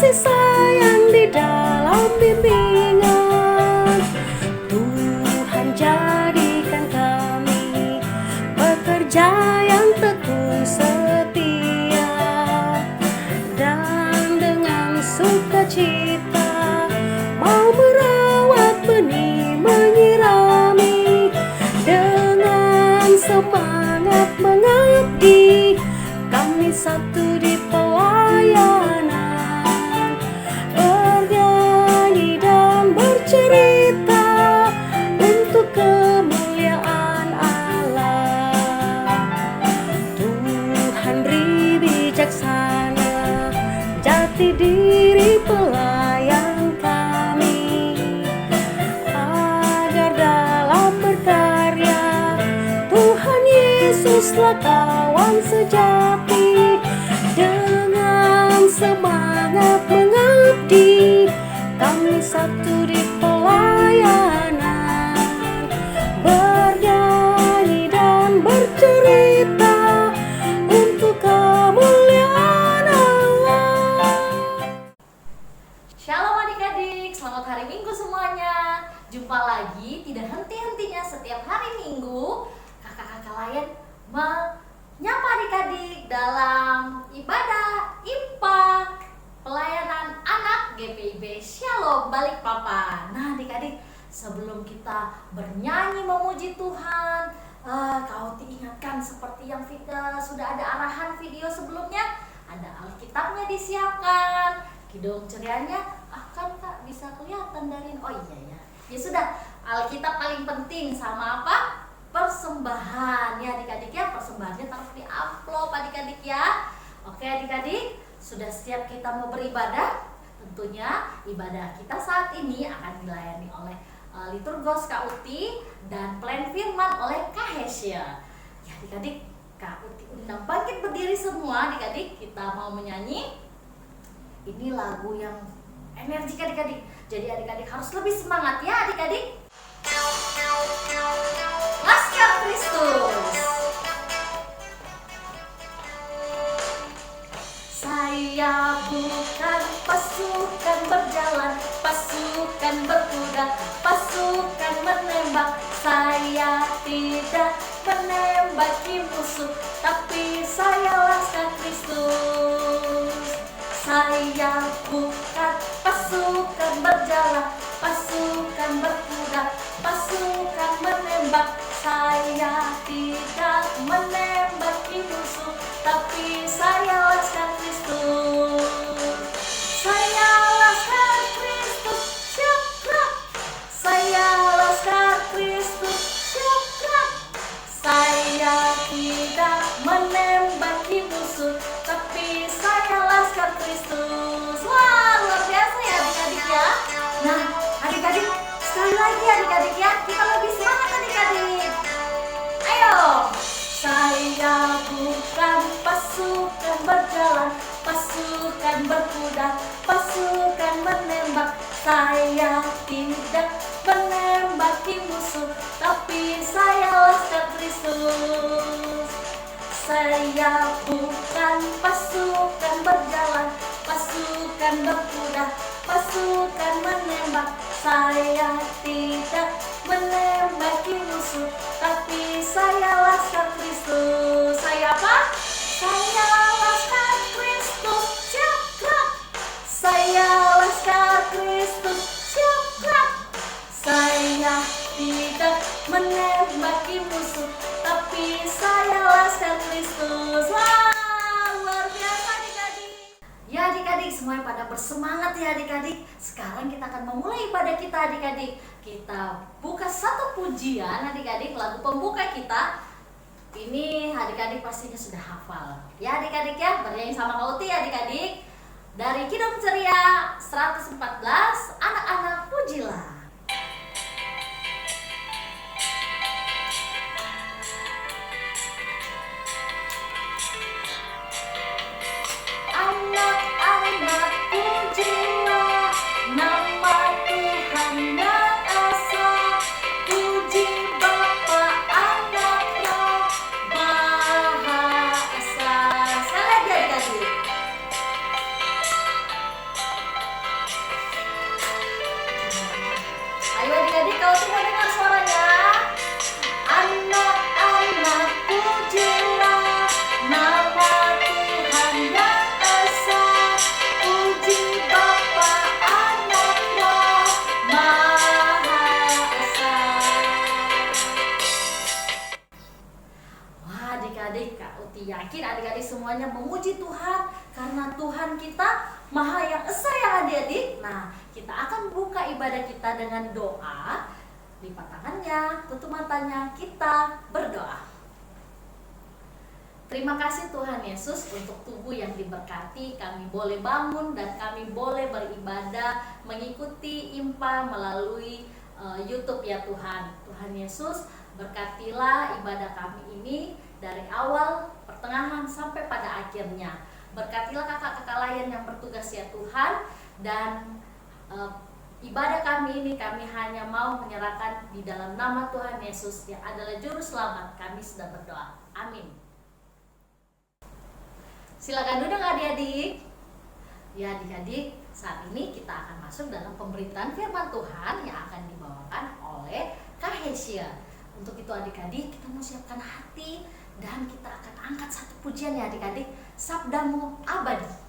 kasih sayang di dalam bimbingan. Tuhan jadikan kami pekerja yang tekun setia, dan dengan sukacita mau merawat benih, menyirami, dengan semangat mengabdi. Kami satu di pelayanan, bernyanyi dan bercerita untuk kemuliaan Allah. Tuhan Ri bijaksana, jati diri pelayan kami, agar dalam berkarya Tuhan Yesuslah kawan sejati. Dengan semangat mengabdi, kami satu di pelayanan, bernyanyi dan bercerita untuk kemuliaan Allah. Shalom adik-adik, selamat hari Minggu semuanya. Jumpa lagi, tidak henti-hentinya setiap hari Minggu kakak-kakak layan menyapa adik-adik dalam ibadah IMPA pelayanan anak GPIB Shalom Balikpapan. Nah adik-adik, sebelum kita bernyanyi memuji Tuhan, kau diingatkan seperti yang sudah ada arahan video sebelumnya, ada Alkitabnya disiapkan, kidung cerianya kan Kak bisa kelihatan dari oh iya ya sudah. Alkitab paling penting sama apa? Persembahan ya adik-adik ya, persembahannya taruh di amplop adik-adik ya. Oke adik-adik, sudah siap kita mau beribadah? Tentunya ibadah kita saat ini akan dilayani oleh Liturgos Kak Uti dan Plan Firman oleh Kak Hesya. Ya adik-adik, Kak Uti undang bangkit berdiri semua adik-adik, kita mau menyanyi. Ini lagu yang energik adik-adik, jadi adik-adik harus lebih semangat ya adik-adik. Laskar Kristus. Saya bukan pasukan berjalan, pasukan berkuda, pasukan menembak. Saya tidak menembaki musuh, tapi saya laskar Kristus. Saya bukan pasukan berjalan, pasukan berkuda, pasukan menembak. Saya tidak menembaki musuh, tapi saya laskar Kristus. Saya laskar Kristus, siap gerak. Saya laskar Kristus, siap gerak. Saya tidak menembaki musuh, tapi saya laskar Kristus. Wah, luar biasa ya adik-adik ya. Nah, adik-adik, sekali lagi adik-adik ya, kita lebih semangat adik-adik. Ayo. Saya bukan pasukan berjalan, pasukan berkuda, pasukan menembak. Saya tidak menembaki musuh, tapi saya laskar Kristus. Saya bukan pasukan berjalan, pasukan berkuda, pasukan menembak. Saya tidak menembaki musuh, tapi saya laskar Kristus. Saya apa? Saya laskar Kristus, siap gerak. Saya laskar Kristus, siap gerak. Saya tidak menembaki musuh, tapi saya laskar Kristus. Wah, luar biasa adik-adik. Ya adik-adik, semuanya pada bersemangat ya adik-adik. Sekarang kita akan memulai ibadah kita adik-adik. Kita buka satu pujian adik-adik, lagu pembuka kita. Ini adik-adik pastinya sudah hafal. Ya adik-adik ya, bernyanyi sama Kak Uti adik-adik. Dari Kidung Ceria 114, anak-anak pujilah. Anak-anak pujilah nama Tuhan yang esa, puji Bapa anaknya Maha Esa. Sekali lagi adik-adik. Kalau semua dengar suaranya. Anak-anak pujilah nama Tuhan yang esa. Puji Bapa, Anak, Roh Maha Esa. Wah, adik-adik, Kak Uti yakin adik-adik semuanya memuji Tuhan karena Tuhan kita Maha yang esa ya adik-adik. Nah, kita akan buka ibadah kita dengan doa. Lipat tangannya, tutup matanya, kita berdoa. Terima kasih Tuhan Yesus untuk tubuh yang diberkati. Kami boleh bangun dan kami boleh beribadah mengikuti IMPA melalui YouTube ya Tuhan. Tuhan Yesus, berkatilah ibadah kami ini dari awal, pertengahan sampai pada akhirnya. Berkatilah kakak-kakak lain yang bertugas ya Tuhan. Dan ibadah kami ini kami hanya mau menyerahkan di dalam nama Tuhan Yesus yang adalah Juru Selamat. Kami sudah berdoa. Amin. Silakan duduk adik-adik. Ya adik-adik, saat ini kita akan masuk dalam pemberitaan firman Tuhan yang akan dibawakan oleh Kak Hesia. Untuk itu adik-adik, kita mau siapkan hati dan kita akan angkat satu pujian ya adik-adik. Sabdamu Abadi.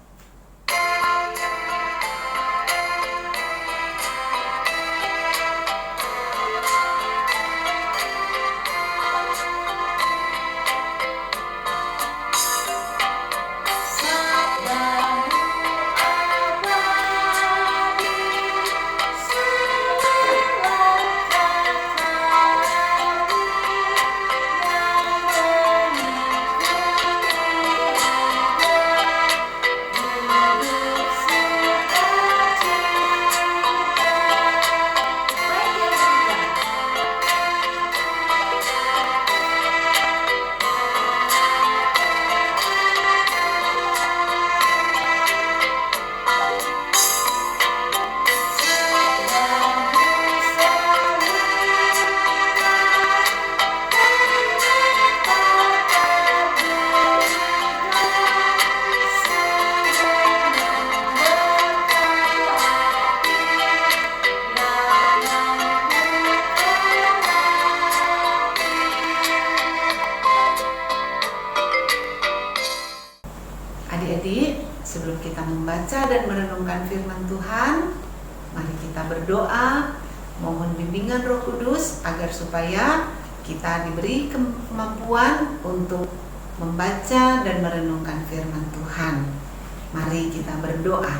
Adik-adik, sebelum kita membaca dan merenungkan firman Tuhan, mari kita berdoa, mohon bimbingan Roh Kudus agar supaya kita diberi kemampuan untuk membaca dan merenungkan firman Tuhan. Mari kita berdoa.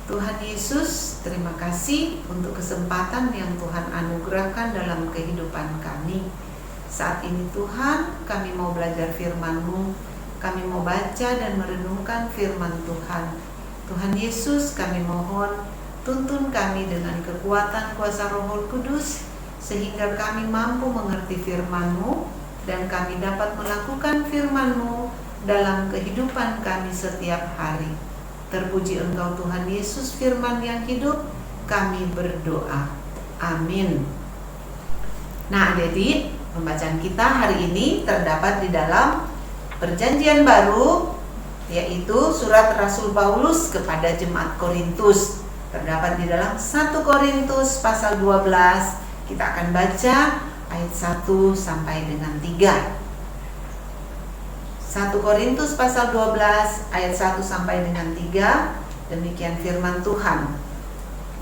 Tuhan Yesus, terima kasih untuk kesempatan yang Tuhan anugerahkan dalam kehidupan kami. Saat ini Tuhan, kami mau belajar firman-Mu. Kami mau baca dan merenungkan firman Tuhan. Tuhan Yesus, kami mohon tuntun kami dengan kekuatan kuasa Roh Kudus sehingga kami mampu mengerti firman-Mu dan kami dapat melakukan firman-Mu dalam kehidupan kami setiap hari. Terpuji Engkau Tuhan Yesus, firman yang hidup, kami berdoa. Amin. Nah adik-adik, pembacaan kita hari ini terdapat di dalam Perjanjian Baru, yaitu surat Rasul Paulus kepada jemaat Korintus. Terdapat di dalam 1 Korintus pasal 12. Kita akan baca ayat 1 sampai dengan 3. 1 Korintus pasal 12 ayat 1 sampai dengan 3. Demikian firman Tuhan.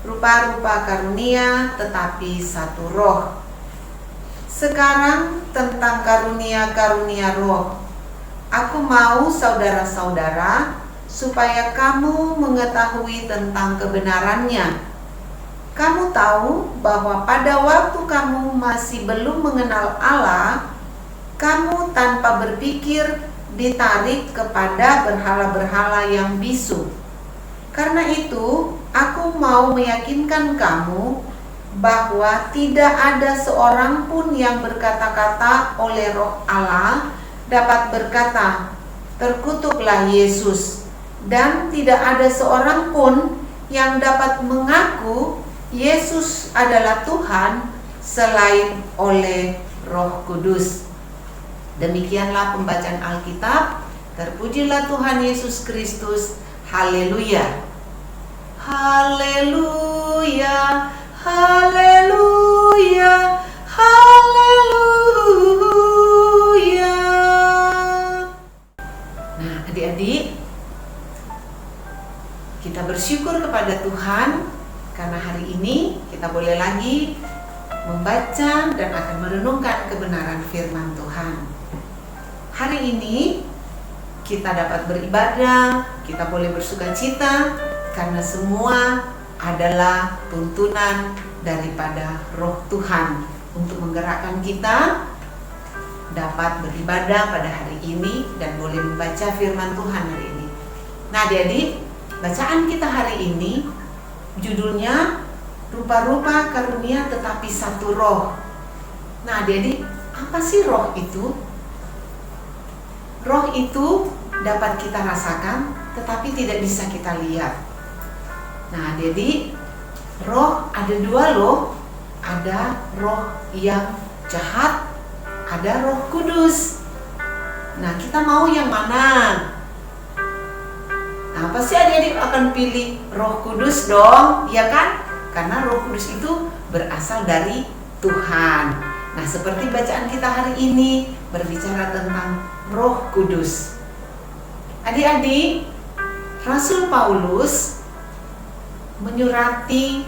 Rupa-rupa karunia tetapi satu roh. Sekarang tentang karunia-karunia roh. Aku mau saudara-saudara supaya kamu mengetahui tentang kebenarannya. Kamu tahu bahwa pada waktu kamu masih belum mengenal Allah, kamu tanpa berpikir ditarik kepada berhala-berhala yang bisu. Karena itu, aku mau meyakinkan kamu bahwa tidak ada seorang pun yang berkata-kata oleh Roh Allah dapat berkata, terkutuklah Yesus, dan tidak ada seorang pun yang dapat mengaku Yesus adalah Tuhan selain oleh Roh Kudus. Demikianlah pembacaan Alkitab. Terpujilah Tuhan Yesus Kristus. Haleluya. Haleluya. Haleluya. Kita bersyukur kepada Tuhan karena hari ini kita boleh lagi membaca dan akan merenungkan kebenaran firman Tuhan. Hari ini kita dapat beribadah, kita boleh bersukacita karena semua adalah tuntunan daripada Roh Tuhan untuk menggerakkan kita dapat beribadah pada hari ini dan boleh membaca firman Tuhan hari ini. Nah, adik-adik, bacaan kita hari ini judulnya Rupa-rupa Karunia Tetapi Satu Roh. Nah, adik-adik, apa sih roh itu? Roh itu dapat kita rasakan tetapi tidak bisa kita lihat. Nah, adik-adik, roh ada dua loh. Ada roh yang jahat, ada Roh Kudus. Nah, kita mau yang mana? Nah, pasti adik-adik akan pilih Roh Kudus dong, ya kan? Karena Roh Kudus itu berasal dari Tuhan. Nah, seperti bacaan kita hari ini berbicara tentang Roh Kudus. Adik-adik, Rasul Paulus menyurati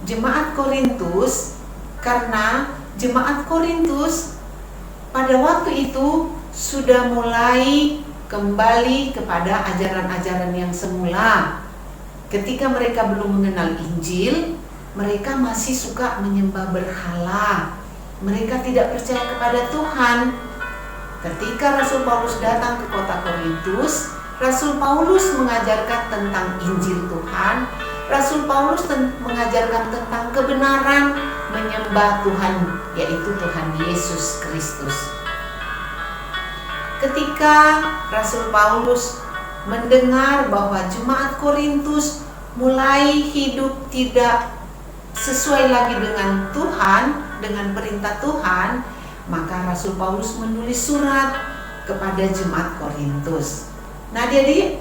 jemaat Korintus karena jemaat Korintus pada waktu itu sudah mulai kembali kepada ajaran-ajaran yang semula. Ketika mereka belum mengenal Injil, mereka masih suka menyembah berhala. Mereka tidak percaya kepada Tuhan. Ketika Rasul Paulus datang ke kota Korintus, Rasul Paulus mengajarkan tentang Injil Tuhan. Rasul Paulus mengajarkan tentang kebenaran menyembah Tuhan, yaitu Tuhan Yesus Kristus. Ketika Rasul Paulus mendengar bahwa jemaat Korintus mulai hidup tidak sesuai lagi dengan Tuhan, dengan perintah Tuhan, maka Rasul Paulus menulis surat kepada jemaat Korintus. Nah, jadi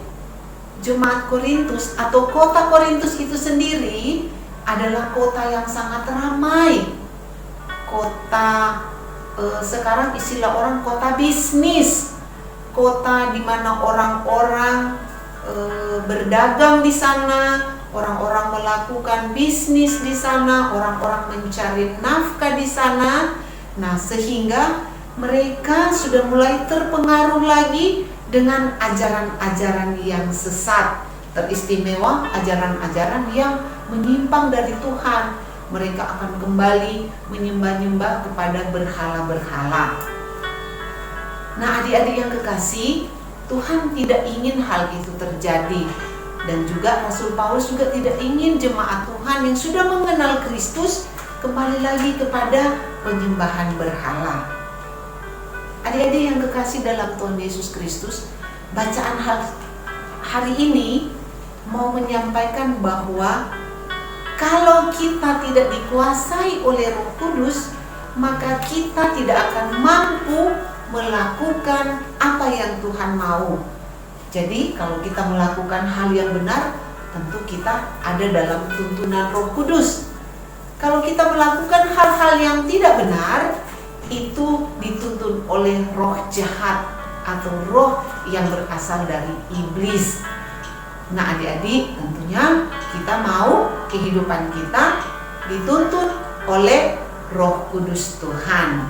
jemaat Korintus atau kota Korintus itu sendiri adalah kota yang sangat ramai. Kota sekarang istilah orang kota bisnis, kota di mana orang-orang berdagang di sana, orang-orang melakukan bisnis di sana, orang-orang mencari nafkah di sana. Nah, sehingga mereka sudah mulai terpengaruh lagi dengan ajaran-ajaran yang sesat, teristimewa ajaran-ajaran yang menyimpang dari Tuhan. Mereka akan kembali menyembah-nyembah kepada berhala-berhala. Nah, adik-adik yang kekasih, Tuhan tidak ingin hal itu terjadi. Dan juga Rasul Paulus juga tidak ingin jemaat Tuhan yang sudah mengenal Kristus kembali lagi kepada penyembahan berhala. Adik-adik yang kekasih dalam Tuhan Yesus Kristus, bacaan hari ini mau menyampaikan bahwa kalau kita tidak dikuasai oleh Roh Kudus, maka kita tidak akan mampu melakukan apa yang Tuhan mau. Jadi kalau kita melakukan hal yang benar, tentu kita ada dalam tuntunan Roh Kudus. Kalau kita melakukan hal-hal yang tidak benar, itu dituntun oleh roh jahat atau roh yang berasal dari iblis. Nah, adik-adik, tentunya kita mau kehidupan kita dituntun oleh Roh Kudus Tuhan.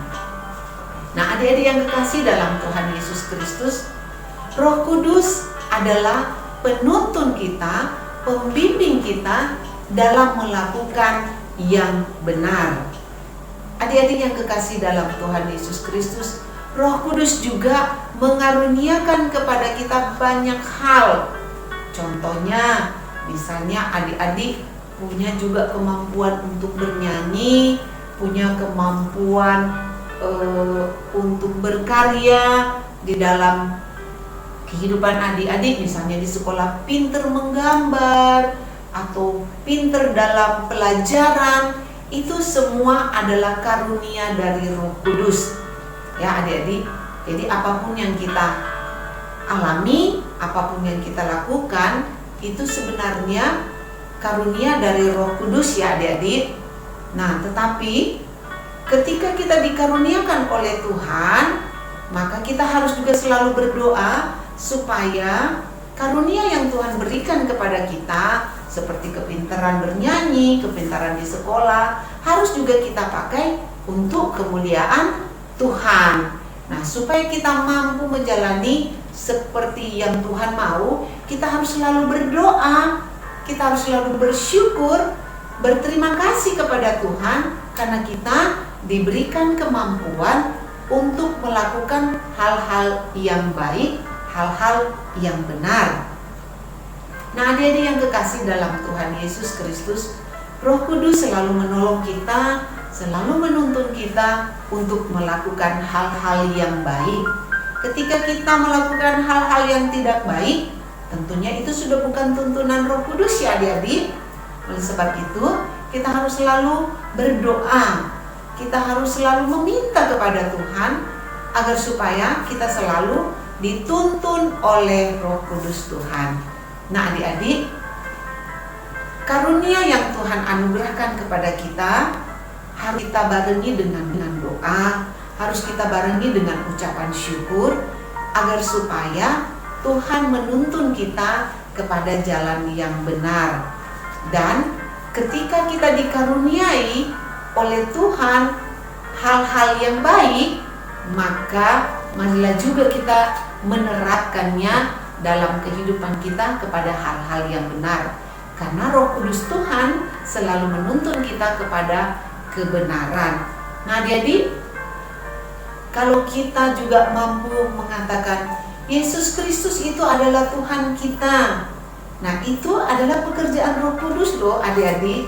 Nah, adik-adik yang kekasih dalam Tuhan Yesus Kristus, Roh Kudus adalah penuntun kita, pembimbing kita dalam melakukan yang benar. Adik-adik yang kekasih dalam Tuhan Yesus Kristus, Roh Kudus juga mengaruniakan kepada kita banyak hal. Contohnya, misalnya adik-adik punya juga kemampuan untuk bernyanyi, punya kemampuan untuk berkarya di dalam kehidupan adik-adik. Misalnya di sekolah pinter menggambar atau pinter dalam pelajaran. Itu semua adalah karunia dari Roh Kudus. Ya, adik-adik, jadi apapun yang kita alami, apapun yang kita lakukan, itu sebenarnya karunia dari Roh Kudus, ya adik-adik. Nah, tetapi ketika kita dikaruniakan oleh Tuhan, maka kita harus juga selalu berdoa supaya Karunia yang Tuhan berikan kepada kita seperti kepintaran bernyanyi, kepintaran di sekolah, harus juga kita pakai untuk kemuliaan Tuhan. Nah, supaya kita mampu menjalani seperti yang Tuhan mau, kita harus selalu berdoa, kita harus selalu bersyukur, berterima kasih kepada Tuhan karena kita diberikan kemampuan untuk melakukan hal-hal yang baik, hal-hal yang benar. Nah, adik-adik yang kekasih dalam Tuhan Yesus Kristus, Roh Kudus selalu menolong kita, selalu menuntun kita untuk melakukan hal-hal yang baik. Ketika kita melakukan hal-hal yang tidak baik, tentunya itu sudah bukan tuntunan Roh Kudus ya adik-adik. Oleh sebab itu, kita harus selalu berdoa. Kita harus selalu meminta kepada Tuhan agar supaya kita selalu dituntun oleh Roh Kudus Tuhan. Nah, adik-adik, karunia yang Tuhan anugerahkan kepada kita harus kita barengi dengan doa, harus kita barengi dengan ucapan syukur agar supaya Tuhan menuntun kita kepada jalan yang benar. Dan ketika kita dikaruniai oleh Tuhan hal-hal yang baik, maka marilah juga kita menerapkannya dalam kehidupan kita kepada hal-hal yang benar. Karena Roh Kudus Tuhan selalu menuntun kita kepada kebenaran. Nah, jadi kalau kita juga mampu mengatakan Yesus Kristus itu adalah Tuhan kita, nah itu adalah pekerjaan Roh Kudus loh adik-adik.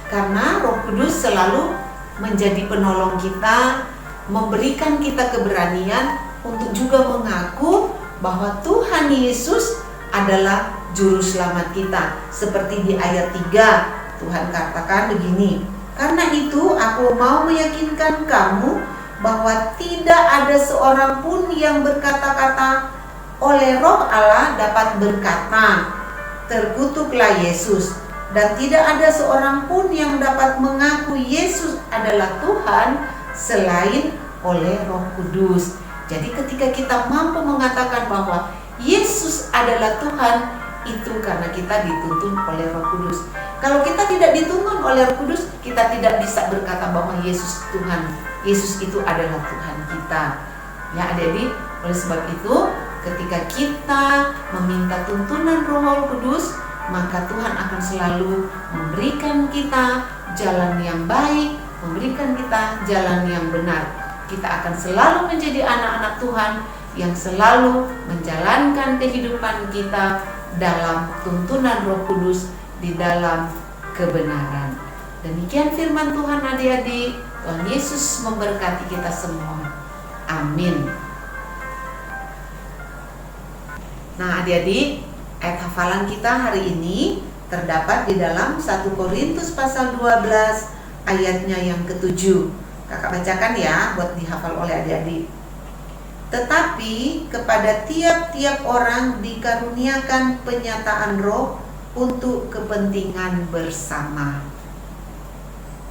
Karena Roh Kudus selalu menjadi penolong kita, memberikan kita keberanian untuk juga mengaku bahwa Tuhan Yesus adalah juru selamat kita. Seperti di ayat 3, Tuhan katakan begini, "Karena itu aku mau meyakinkan kamu bahwa tidak ada seorang pun yang berkata-kata oleh Roh Allah dapat berkata, terkutuklah Yesus. Dan tidak ada seorang pun yang dapat mengaku Yesus adalah Tuhan selain oleh Roh Kudus." Jadi ketika kita mampu mengatakan bahwa Yesus adalah Tuhan, itu karena kita dituntun oleh Roh Kudus. Kalau kita tidak dituntun oleh Roh Kudus, kita tidak bisa berkata bahwa Yesus Tuhan. Yesus itu adalah Tuhan kita. Ya adik-adik, oleh sebab itu ketika kita meminta tuntunan Roh Kudus, maka Tuhan akan selalu memberikan kita jalan yang baik, memberikan kita jalan yang benar. Kita akan selalu menjadi anak-anak Tuhan yang selalu menjalankan kehidupan kita dalam tuntunan Roh Kudus di dalam kebenaran. Demikian firman Tuhan adik-adik. Tuhan Yesus memberkati kita semua. Amin. Nah adik-adik, ayat hafalan kita hari ini terdapat di dalam 1 Korintus pasal 12 ayatnya yang ke-7. Kakak bacakan ya buat dihafal oleh adik-adik. Tetapi kepada tiap-tiap orang dikaruniakan penyataan Roh untuk kepentingan bersama.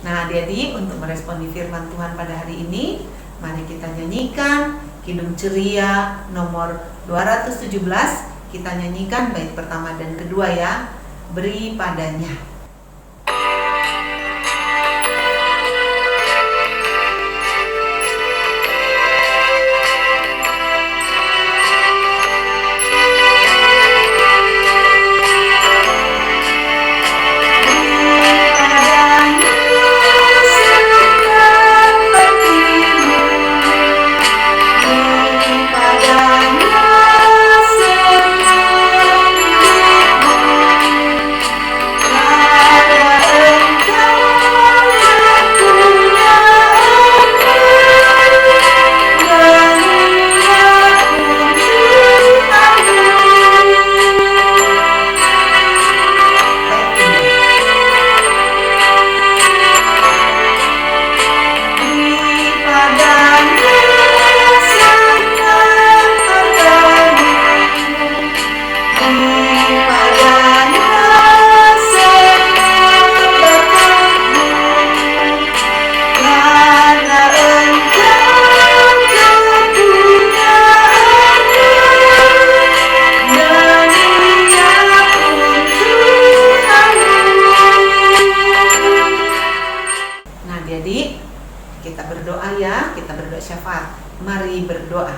Nah adik-adik, untuk meresponi firman Tuhan pada hari ini, mari kita nyanyikan Kidung Ceria nomor 217. Kita nyanyikan bait pertama dan kedua ya. Beri padanya. Mari berdoa.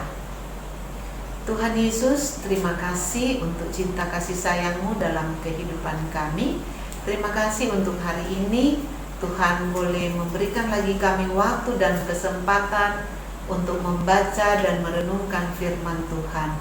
Tuhan Yesus, terima kasih untuk cinta kasih sayang-Mu dalam kehidupan kami. Terima kasih untuk hari ini. Tuhan boleh memberikan lagi kami waktu dan kesempatan untuk membaca dan merenungkan firman Tuhan.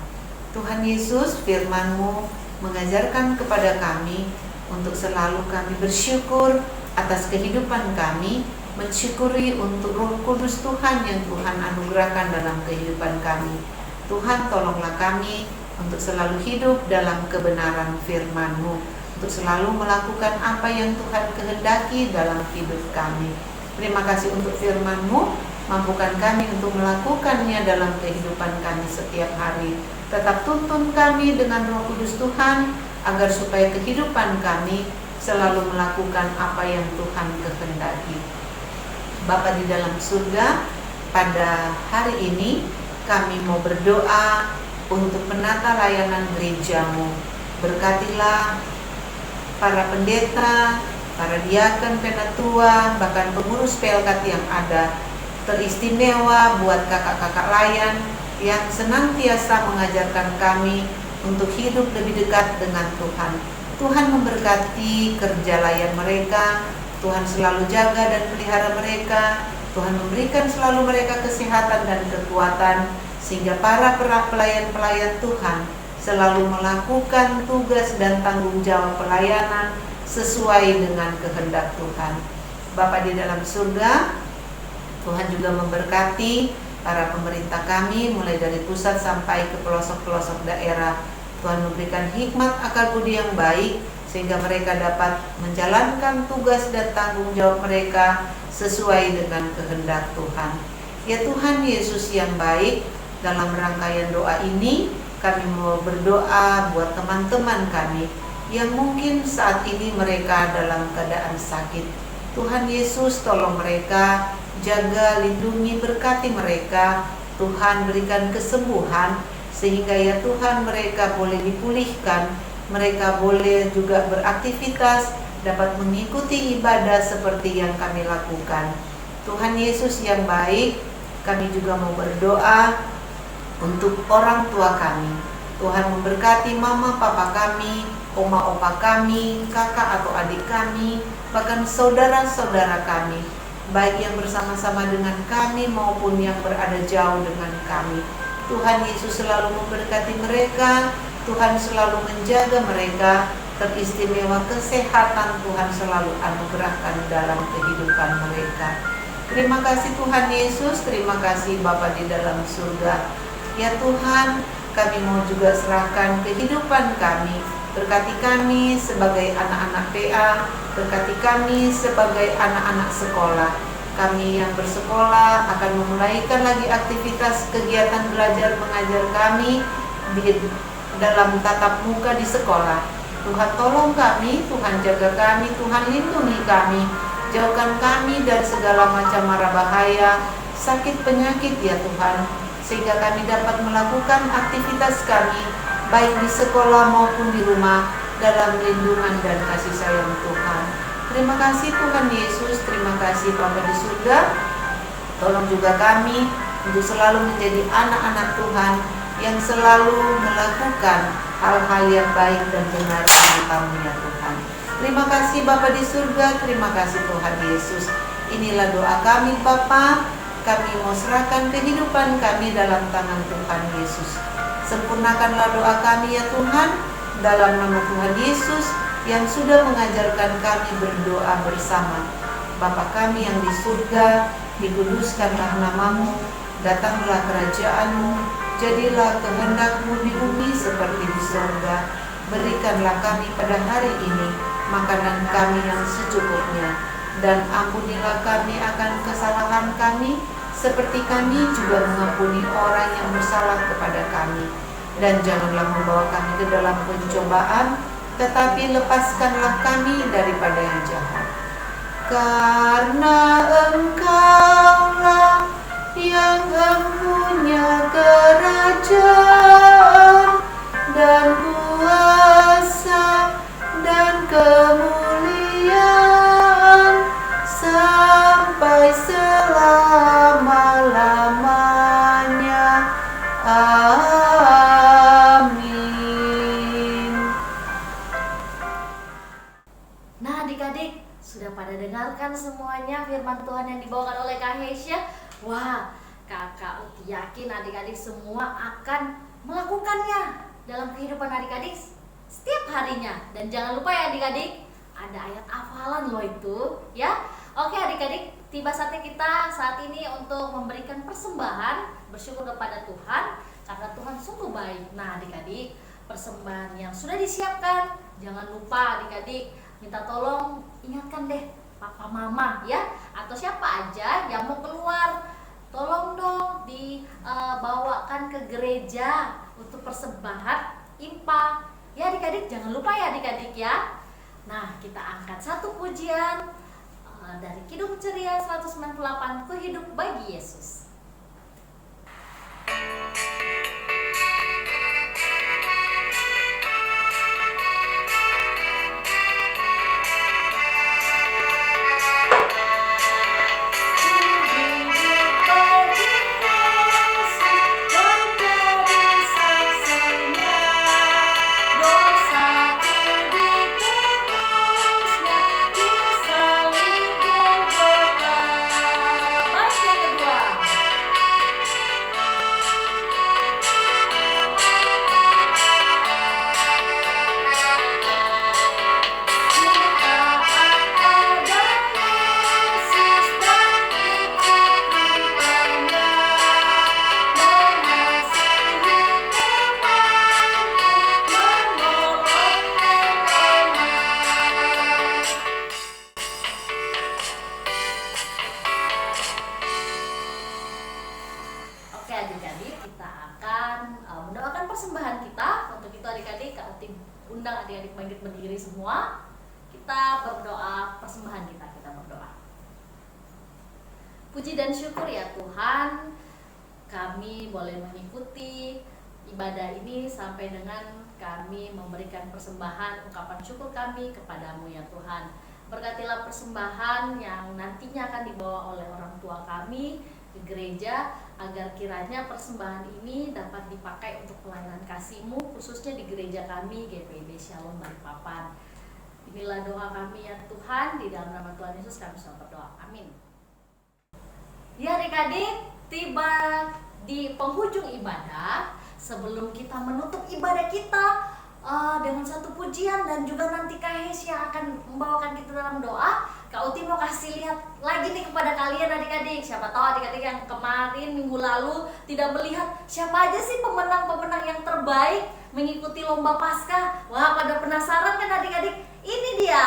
Tuhan Yesus, firman-Mu mengajarkan kepada kami untuk selalu kami bersyukur atas kehidupan kami, mensyukuri untuk Roh Kudus Tuhan yang Tuhan anugerahkan dalam kehidupan kami. Tuhan, tolonglah kami untuk selalu hidup dalam kebenaran firman-Mu, untuk selalu melakukan apa yang Tuhan kehendaki dalam hidup kami. Terima kasih untuk firman-Mu, mampukan kami untuk melakukannya dalam kehidupan kami setiap hari. Tetap tuntun kami dengan Roh Kudus Tuhan, agar supaya kehidupan kami selalu melakukan apa yang Tuhan kehendaki. Bapa di dalam surga, pada hari ini kami mau berdoa untuk penata layanan gereja-Mu. Berkatilah para pendeta, para diaken, penatua, bahkan pengurus PLKT yang ada. Teristimewa buat kakak-kakak layan yang senantiasa mengajarkan kami untuk hidup lebih dekat dengan Tuhan. Tuhan memberkati kerja layan mereka, Tuhan selalu jaga dan pelihara mereka, Tuhan memberikan selalu mereka kesehatan dan kekuatan, sehingga para pelayan-pelayan Tuhan selalu melakukan tugas dan tanggung jawab pelayanan sesuai dengan kehendak Tuhan. Bapa di dalam surga, Tuhan juga memberkati para pemerintah kami mulai dari pusat sampai ke pelosok-pelosok daerah. Tuhan memberikan hikmat akal budi yang baik sehingga mereka dapat menjalankan tugas dan tanggung jawab mereka sesuai dengan kehendak Tuhan. Ya Tuhan Yesus yang baik, dalam rangkaian doa ini kami mau berdoa buat teman-teman kami yang mungkin saat ini mereka dalam keadaan sakit. Tuhan Yesus, tolong mereka, jaga, lindungi, berkati mereka. Tuhan berikan kesembuhan sehingga ya Tuhan mereka boleh dipulihkan, mereka boleh juga beraktivitas, dapat mengikuti ibadah seperti yang kami lakukan. Tuhan Yesus yang baik, kami juga mau berdoa untuk orang tua kami. Tuhan memberkati mama papa kami, oma opa kami, kakak atau adik kami, bahkan saudara-saudara kami, baik yang bersama-sama dengan kami maupun yang berada jauh dengan kami. Tuhan Yesus selalu memberkati mereka, Tuhan selalu menjaga mereka, teristimewa kesehatan Tuhan selalu anugerahkan dalam kehidupan mereka. Terima kasih Tuhan Yesus, terima kasih Bapa di dalam surga. Ya Tuhan, kami mau juga serahkan kehidupan kami, berkati kami sebagai anak-anak PA, berkati kami sebagai anak-anak sekolah. Kami yang bersekolah akan memulaikan lagi aktivitas kegiatan belajar mengajar kami di dalam tatap muka di sekolah. Tuhan tolong kami, Tuhan jaga kami, Tuhan lindungi kami, jauhkan kami dari segala macam mara bahaya, sakit penyakit ya Tuhan, sehingga kami dapat melakukan aktivitas kami baik di sekolah maupun di rumah dalam lindungan dan kasih sayang Tuhan. Terima kasih Tuhan Yesus, terima kasih Bapa di surga. Tolong juga kami untuk selalu menjadi anak-anak Tuhan yang selalu melakukan hal-hal yang baik dan benar di matamu ya Tuhan. Terima kasih Bapa di surga, terima kasih Tuhan Yesus. Inilah doa kami Bapa, kami mau serahkan kehidupan kami dalam tangan Tuhan Yesus. Sempurnakanlah doa kami ya Tuhan, dalam nama Tuhan Yesus yang sudah mengajarkan kami berdoa bersama. Bapa kami yang di surga, dikuduskanlah namamu, datanglah kerajaan-Mu, jadilah kehendak-Mu di bumi seperti di surga. Berikanlah kami pada hari ini makanan kami yang secukupnya, dan ampunilah kami akan kesalahan kami, seperti kami juga mengampuni orang yang bersalah kepada kami. Dan janganlah membawa kami ke dalam pencobaan, tetapi lepaskanlah kami daripada yang jahat. Karena Engkaulah yang mempunyai kerajaan dan kuasa dan kemuliaan sampai selama-lamanya. Sudah pada dengarkan semuanya firman Tuhan yang dibawakan oleh Kak Hesya? Wah, Kakak Uti yakin adik-adik semua akan melakukannya dalam kehidupan adik-adik setiap harinya. Dan jangan lupa ya adik-adik, ada ayat hafalan loh itu ya. Oke adik-adik, tiba saatnya kita saat ini untuk memberikan persembahan, bersyukur kepada Tuhan karena Tuhan sungguh baik. Nah adik-adik, persembahan yang sudah disiapkan, jangan lupa adik-adik minta tolong ingatkan deh papa mama ya, atau siapa aja yang mau keluar, tolong dong dibawakan ke gereja untuk persembahan IMPA ya adik-adik. Jangan lupa ya adik-adik ya. Nah kita angkat satu pujian dari Kidung Ceria 198, Ku Hidup Bagi Yesus. Adik-adik kita akan mendoakan persembahan kita. Untuk itu adik-adik Kak Uti undang adik-adik bangkit berdiri semua. Kita berdoa persembahan kita berdoa. Puji dan syukur ya Tuhan, kami boleh mengikuti ibadah ini sampai dengan kami memberikan persembahan ungkapan syukur kami kepadamu ya Tuhan. Berkatilah persembahan yang nantinya akan dibawa oleh orang tua kami ke gereja, agar kiranya persembahan ini dapat dipakai untuk pelayanan kasih-Mu, khususnya di gereja kami GPIB Shalom Balikpapan. Inilah doa kami ya Tuhan, di dalam nama Tuhan Yesus kami selalu berdoa, amin. Ya adik-adik, tiba di penghujung ibadah. Sebelum kita menutup ibadah kita dengan satu pujian dan juga nanti Kak Hesya akan membawakan kita dalam doa, Kak Uti mau kasih lihat lagi nih kepada kalian adik-adik. Siapa tahu adik-adik yang kemarin minggu lalu tidak melihat siapa aja sih pemenang-pemenang yang terbaik mengikuti lomba Paskah. Wah, pada penasaran kan adik-adik? Ini dia.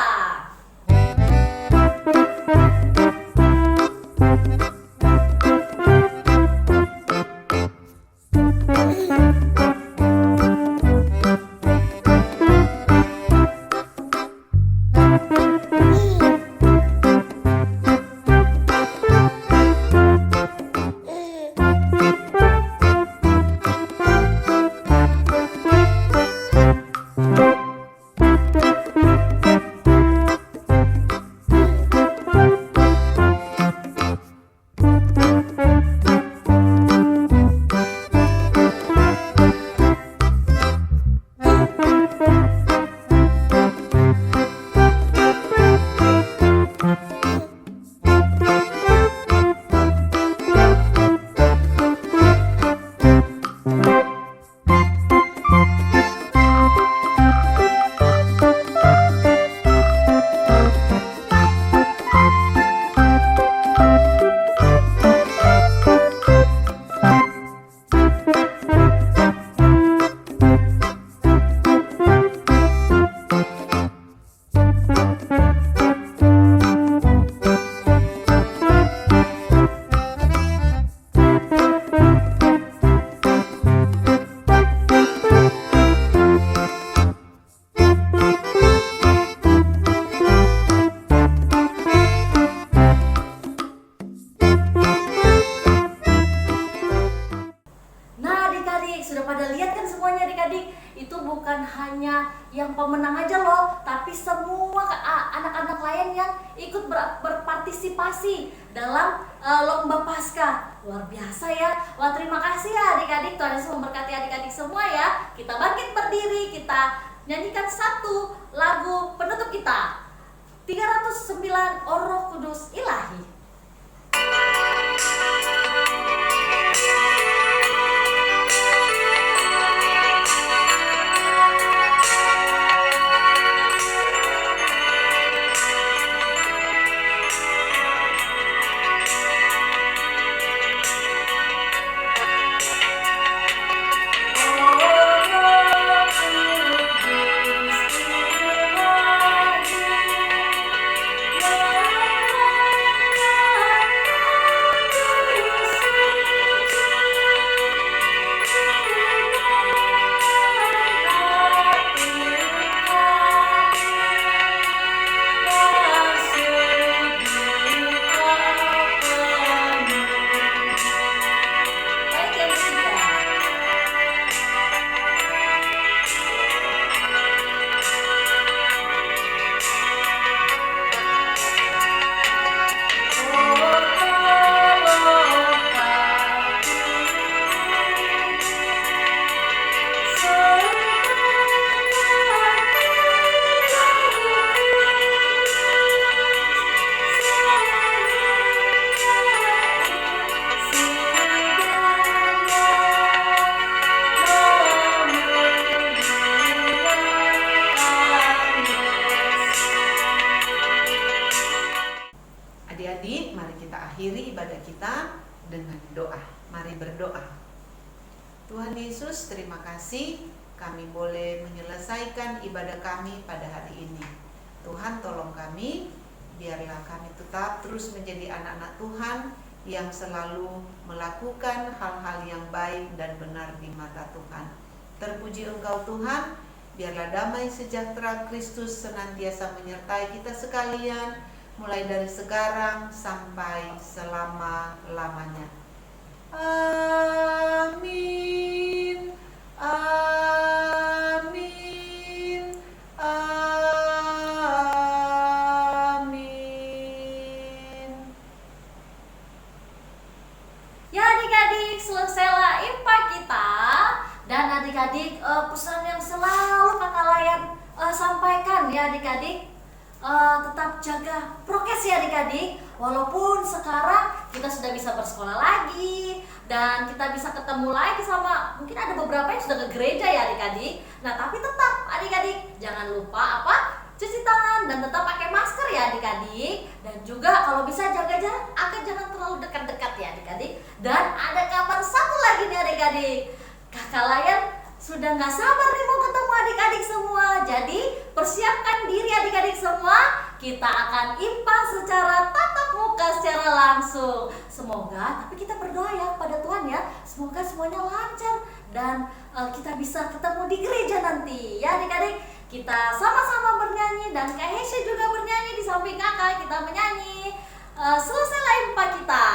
yang pemenang aja loh, tapi semua anak-anak lain yang ikut berpartisipasi dalam lomba Paskah. Luar biasa ya. Wah, terima kasih ya adik-adik. Tuhan Yesus memberkati adik-adik semua ya. Kita bangkit berdiri, kita nyanyikan satu lagu penutup kita. 309 Oh Roh Kudus Ilahi. Baik yang ketiga. Adik-adik, mari kita akhiri ibadah kita dengan doa. Mari berdoa. Tuhan Yesus, terima kasih kami boleh menyelesaikan ibadah kami pada hari ini. Tuhan, tolong kami, biarlah kami tetap terus menjadi anak-anak Tuhan yang selalu melakukan hal-hal yang baik dan benar di mata Tuhan. Terpuji Engkau Tuhan, biarlah damai sejahtera Kristus senantiasa menyertai kita sekalian, mulai dari sekarang sampai selama-lamanya. Amin. Amin. Amin. Ya adik-adik, selesailah impak kita. Dan adik-adik, pesan yang selalu Kakak Layan sampaikan ya adik-adik, tetap jaga prokes ya adik-adik. Walaupun sekarang kita sudah bisa bersekolah lagi dan kita bisa ketemu lagi sama, mungkin ada beberapa yang sudah ke gereja ya adik-adik. Nah tapi tetap adik-adik jangan lupa cuci tangan dan tetap pakai masker ya adik-adik. Dan juga kalau bisa jaga jarak agar jangan terlalu dekat-dekat ya adik-adik. Dan ada kabar satu lagi nih adik-adik, Kakak Layan sudah nggak sabar nih mau ketemu adik-adik semua. Jadi persiapkan diri adik-adik semua. Kita akan impak secara tatap muka secara langsung. Semoga, tapi kita berdoa ya pada Tuhan ya, semoga semuanya lancar dan kita bisa ketemu di gereja nanti ya adik-adik. Kita sama-sama bernyanyi dan Kak Hesya juga bernyanyi di samping kakak. Kita menyanyi selesailah impak kita.